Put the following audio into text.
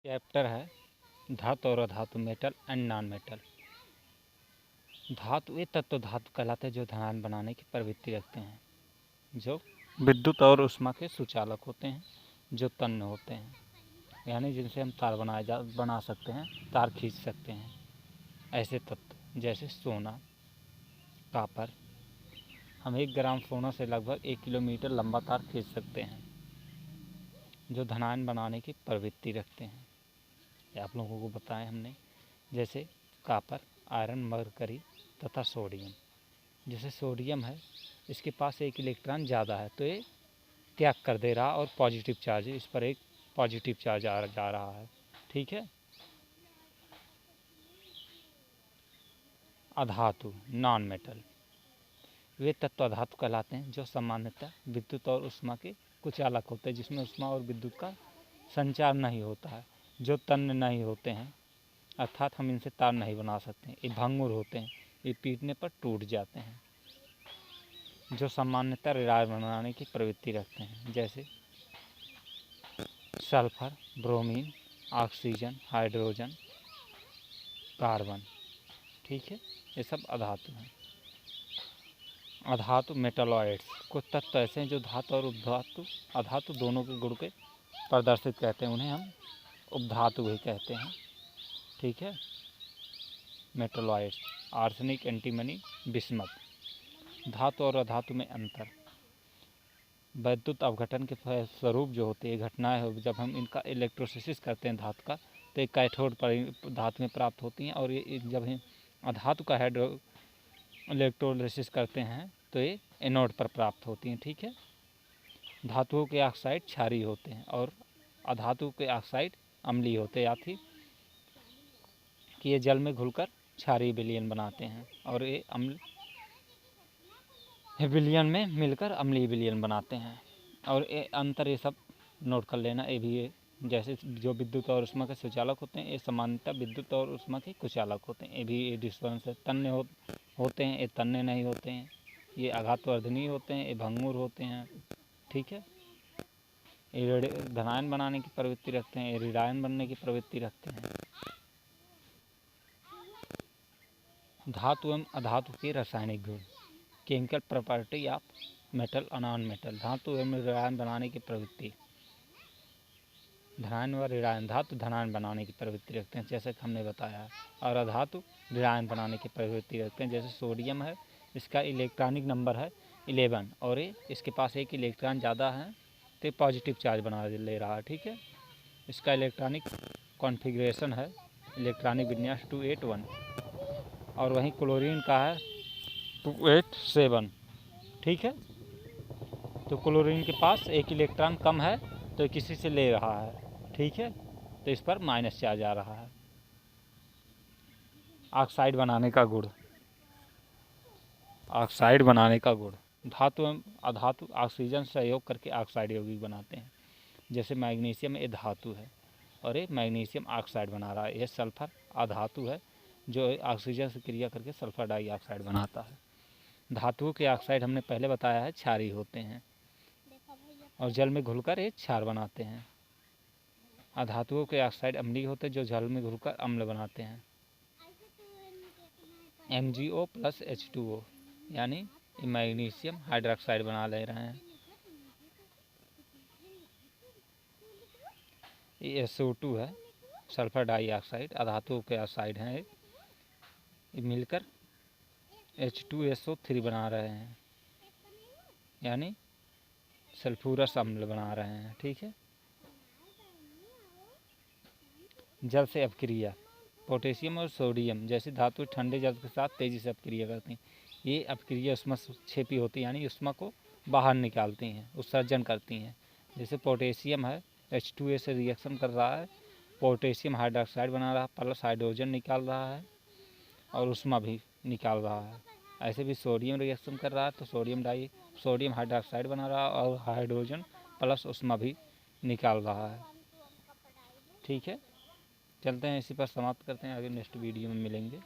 Chapter है धातु और अधातु, मेटल एंड नॉन मेटल। धातु वे तत्व धातु कहलाते हैं जो धनायन बनाने की प्रवृत्ति रखते हैं, जो विद्युत और ऊष्मा के सुचालक होते हैं, जो तन्य होते हैं, यानी जिनसे हम तार बना सकते हैं, तार खींच सकते हैं। ऐसे तत्व जैसे सोना, कापर। हम 1 ग्राम सोना से लगभग 1 किलोमीटर लंबा तार खींच सकते हैं, जो धनायन बनाने की प्रवृत्ति रखते हैं। आप लोगों को बताएं हमने, जैसे कापर, आयरन, मरकरी तथा सोडियम। जैसे सोडियम है, इसके पास एक इलेक्ट्रॉन ज़्यादा है तो ये त्याग कर दे रहा और पॉजिटिव चार्ज, इस पर एक पॉजिटिव चार्ज जा रहा है। ठीक है। अधातु नॉन मेटल, वे तत्व अधातु कहलाते हैं जो सामान्यतः विद्युत और ऊष्मा के कुचालक होते हैं, जिसमें ऊष्मा और विद्युत का संचार नहीं होता है, जो तन्य नहीं होते हैं, अर्थात हम इनसे तार नहीं बना सकते हैं। ये भंगुर होते हैं, ये पीटने पर टूट जाते हैं, जो सामान्यतः रेडार बनाने की प्रवृत्ति रखते हैं, जैसे sulphur, bromine, oxygen, hydrogen, carbon. ठीक है, ये सब अधातु हैं। अधातु मेटलॉइड्स, कुछ तत्व ऐसे हैं जो धातु और उपधातु, अधातु दोनों के गुण के प्रदर्शित कहते हैं, उन्हें हम उपधातु भी कहते हैं। ठीक है। Metalloids, arsenic, antimony, bismuth. धातु और अधातु में अंतर, वैद्युत अवघटन के स्वरूप जो होते हैं घटनाएं हो, जब हम इनका इलेक्ट्रोलिसिस करते हैं धातु का, तो एक कैथोड धातु में प्राप्त होती हैं, और ये जब हम अधातु का इलेक्ट्रोलिसिस करते हैं तो ये एनोड पर प्राप्त होती हैं। ठीक है। धातुओं के ऑक्साइड क्षारीय होते हैं और अधातु के ऑक्साइड अम्लीय होते हैं, या फिर कि ये जल में घुलकर क्षारीय विलयन बनाते हैं, और ये विलयन में मिलकर अम्लीय विलयन बनाते हैं। और ये अंतर ये सब नोट कर लेना। ये भी है, जैसे जो विद्युत और ऊष्मा के सुचालक होते हैं, ये सामान्यतः विद्युत और ऊष्मा के कुचालक होते हैं। ये भी डिफरेंस है। तन्य होते हैं, ये तन्य नहीं होते हैं। ये आघातवर्धनीय होते हैं, ये भंगुर होते हैं। ठीक है। ये धनायन बनाने की प्रवृत्ति रखते हैं, ये ऋणायन बनने की प्रवृत्ति रखते हैं। धातु एवं अधातु के रासायनिक गुण, केमिकल प्रॉपर्टी ऑफ मेटल और नॉन मेटल। धातु एवं ऋणायन बनाने की प्रवृत्ति, धनायन व ऋणायन। धातु धनायन बनाने की प्रवृत्ति रखते हैं, जैसे कि हमने बताया है, और अधातु ऋणायन बनाने की प्रवृत्ति रखते हैं। जैसे सोडियम है, इसका इलेक्ट्रॉनिक नंबर है 11 और इसके पास एक इलेक्ट्रॉन ज़्यादा है तो पॉजिटिव चार्ज बना ले रहा है। ठीक है। इसका इलेक्ट्रॉनिक कॉन्फ़िगरेशन है, इलेक्ट्रॉनिक विन्यास 281, और वहीं क्लोरीन का है 287। ठीक है। तो क्लोरीन के पास एक इलेक्ट्रॉन कम है तो किसी से ले रहा है। ठीक है। तो इस पर माइनस चार्ज आ रहा है। ऑक्साइड बनाने का गुण, ऑक्साइड बनाने का गुण, धातु एवं अधातु ऑक्सीजन सहयोग करके ऑक्साइड यौगिक बनाते हैं। जैसे मैग्नीशियम ये धातु है और ये मैग्नीशियम ऑक्साइड बना रहा है। यह सल्फर अधातु है जो ऑक्सीजन से क्रिया करके सल्फर डाइऑक्साइड बनाता है। धातुओं के ऑक्साइड हमने पहले बताया है क्षारीय होते हैं और जल में घुलकर ये क्षार बनाते हैं। अधातुओं के ऑक्साइड अम्लीय होते हैं जो जल में घुलकर अम्ल बनाते हैं। MgO + H2O, यानी मैग्नीशियम हाइड्रोक्साइड बना ले रहे हैं। ये SO2 है, सल्फर डाइऑक्साइड, अधातुओं के ऑक्साइड हैं। ये मिलकर H2SO3 बना रहे हैं, यानी सल्फ्यूरस अम्ल बना रहे हैं। ठीक है। जल से अपक्रिया, पोटेशियम और सोडियम जैसी धातु ठंडे जल के साथ तेज़ी से अपक्रिया करती हैं। ये अपक्रिया ऊष्मक्षेपी होती है, यानी ऊष्मा को बाहर निकालती हैं, उत्सर्जन करती हैं। जैसे पोटेशियम है, H2A से रिएक्शन कर रहा है, पोटेशियम हाइड्रोक्साइड बना रहा है, प्लस हाइड्रोजन निकाल रहा है और ऊष्मा भी निकाल रहा है। ऐसे भी सोडियम रिएक्शन कर रहा है तो सोडियम हाइड्रोक्साइड बना रहा है और हाइड्रोजन प्लस ऊष्मा भी निकाल रहा है। ठीक है। चलते हैं, इसी पर समाप्त करते हैं, आगे नेक्स्ट वीडियो में मिलेंगे।